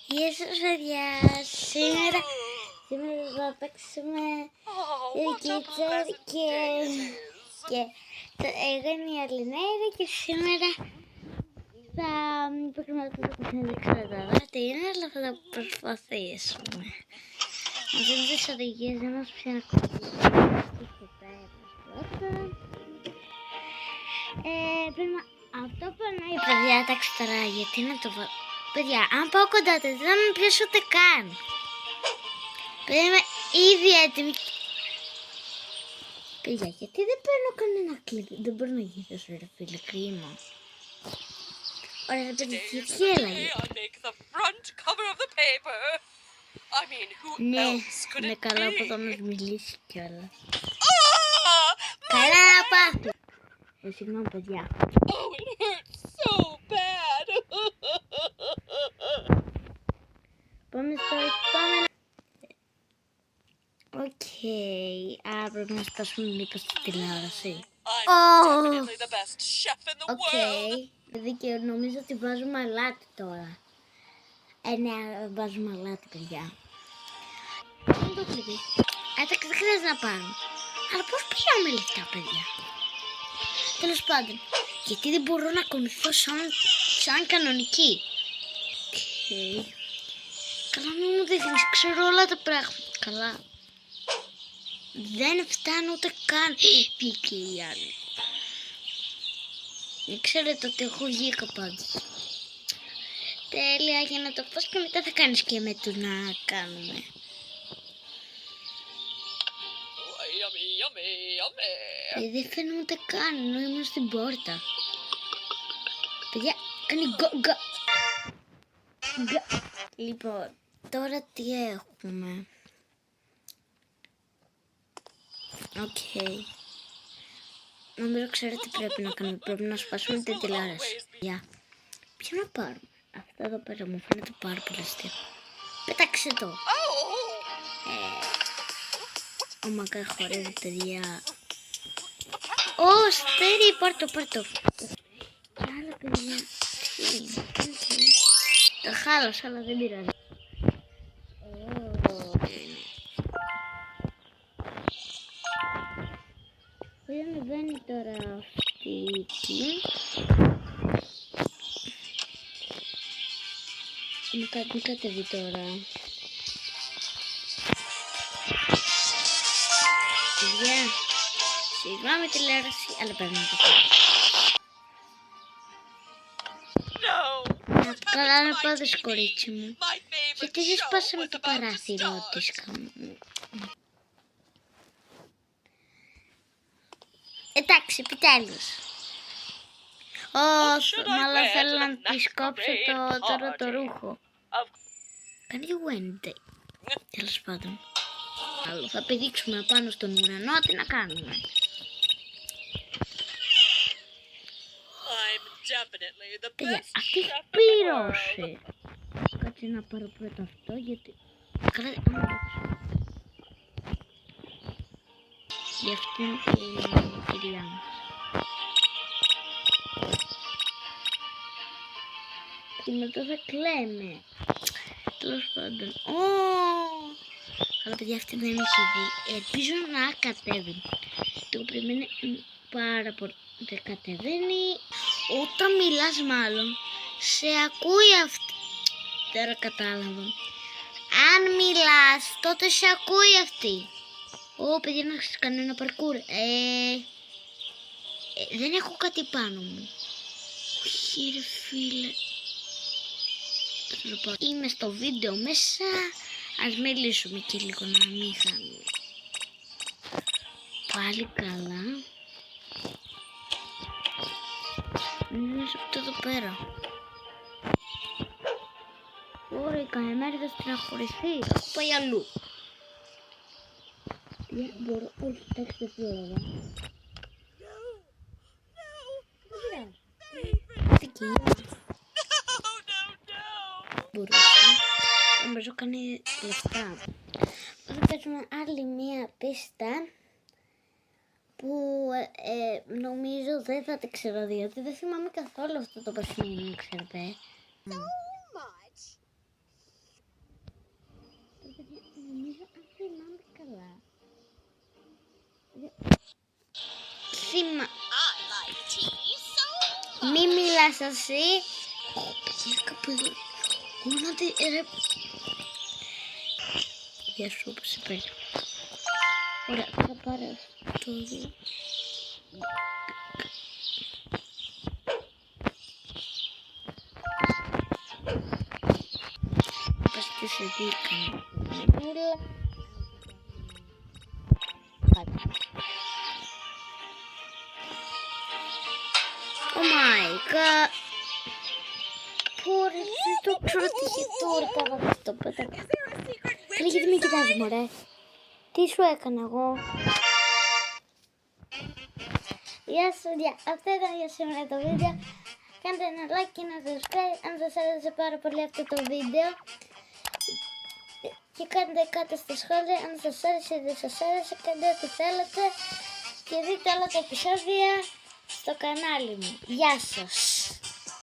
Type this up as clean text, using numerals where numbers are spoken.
Γεια σας παιδιά, σήμερα θα παίξουμε κίτσα και εγώ είμαι η Αλινέρα και σήμερα θα παίξουμε αυτό το παιχνίδι. Δεν ξέρω τώρα τι είναι, αλλά θα το προσπαθήσουμε. Να δούμε τις οδηγίες, δεν μας πει να κολλήσουμε στο τέλος πρώτα. Πρέπει αυτό περνάει από τα διάταξη τώρα, γιατί να το βάλω. Παιδιά, αν πάω κοντά του, δεν θα με πιάσει ούτε καν. Παιδιά, είμαι ήδη έτοιμη. Παιδιά, γιατί δεν παίρνω κανένα κλικ. Δεν μπορώ να γυρίσω, ρε φίλε, κρίμα. Ωραία, παιδιά, γιατί έλαγε. Ναι, καλά που θα μας μιλήσει κιόλας. Καλά να πάθει. Συγγνώμη, παιδιά. Πάμε στο επόμενο. Οκ, άρα πρέπει να σπάσουμε μήπως τη τηλεόραση. Οκ, δίκαιο, νομίζω ότι βάζουμε αλάτι τώρα. Ναι, βάζουμε αλάτι, παιδιά. Δεν το κλειδί. Εντάξει, δεν χρειάζεται να πάρουμε. Αλλά πώς πήραμε λεφτά, παιδιά. Τέλος πάντων, γιατί δεν μπορώ να ακολουθώ σαν κανονική. Οκ. Καλά, μην μου δείχνεις, ξέρω όλα τα πράγματα. Καλά. Δεν φτάνω ούτε καν. Πήγε η άλλη. Δεν ξέρετε ότι έχω βγει πάντως. Τέλεια, για να το πω και μετά θα κάνεις και με του να κάνουμε. Δεν φαίνομαι ούτε καν, ενώ ήμουν στην πόρτα. Παιδιά, κάνει γκο. Λοιπόν, τώρα τι έχουμε. Οκ. Νομίζω ξέρετε τι πρέπει να κάνουμε. Πρέπει να σπάσουμε την τηλεόραση. Ποιο να πάρουμε. Αυτό εδώ πέρα μου φαίνεται πάρα πολύ αστείο. Πέταξε το. Ο Μακά χωρίζει, παιδιά. Ω, στέρι, πάρ' το. Και άλλα, παιδιά. Το χάλασα, αλλά δεν πειράζει. Πώς ανεβαίνει τώρα αυτή εκεί. Μην κατεβεί τώρα. Παιδιά, συγγνώμη τηλεόραση, αλλά πρέπει να το κάνω. Καλά να πάθεις, κορίτσι μου. Γιατί δεν σπάσαμε το παράθυρο της καμπού. Εντάξει, επιτέλους. Μάλλον θέλω να της κόψω τώρα το ρούχο. Κάνει Wednesday. Τέλος πάντων. Άλλο, θα πηδήξουμε πάνω στον ουρανό, τι να κάνουμε. Παιδιά, αυτή πλήρωσε. Κάτσε να πάρω πρώτα αυτό, γιατί... Καλά, γι' αυτό είναι και η κυρία μας. Και μετά θα κλαίμε. Τέλος πάντων. Αλλά παιδιά, αυτή δεν έχει δει. Ελπίζω να κατέβει. Το περιμένει πάρα πολύ. Δεν κατεβαίνει. Όταν μιλάς μάλλον, σε ακούει αυτή. Τώρα κατάλαβα. Αν μιλάς, τότε σε ακούει αυτή. Παιδιά, να κάνω ένα παρκούρ. Δεν έχω κάτι πάνω μου. Όχι ρε φίλε. Είμαι στο βίντεο μέσα. Ας μιλήσουμε και λίγο να μην χάνουμε. Πάλι καλά. Είναι σε αυτό εδώ πέρα. Ωραία, η καημένη θα στεναχωρηθεί. Θα πάει αλλού. Μπορώ, όχι, εντάξει, δεν πρόλαβα. Τι κυρία. Μπορούσα. Νομίζω κάνει λεφτά. Θα παίξουμε άλλη μία πίστα που νομίζω δεν θα την ξέρω, διότι δεν θυμάμαι καθόλου αυτό το παιχνίδι, ξέρετε. Γεια σας εσύ. Πήγαινε κάπου εδώ. Γόνατη, ρε. Γεια σου, όπως είπε. Ωραία, θα πάρω το δύο. Πας τι σε δίκανε. Oh my god. Πόρε, δεν το ξέρω τι είχε τώρα, καλά το πέτακα. Ρε, γιατί με κοιτάζεις μωρέ. Τι σου έκανα εγώ. Γεια σου, αυτό ήταν για σήμερα το βίντεο. Κάντε ένα like και ένα subscribe αν σας άρεσε πάρα πολύ αυτό το βίντεο. Και κάντε κάτω στα σχόλια αν σας άρεσε ή δεν σας άρεσε. Κάντε ό,τι θέλετε. Και δείτε όλα τα επεισόδια στο κανάλι μου. Γεια σας.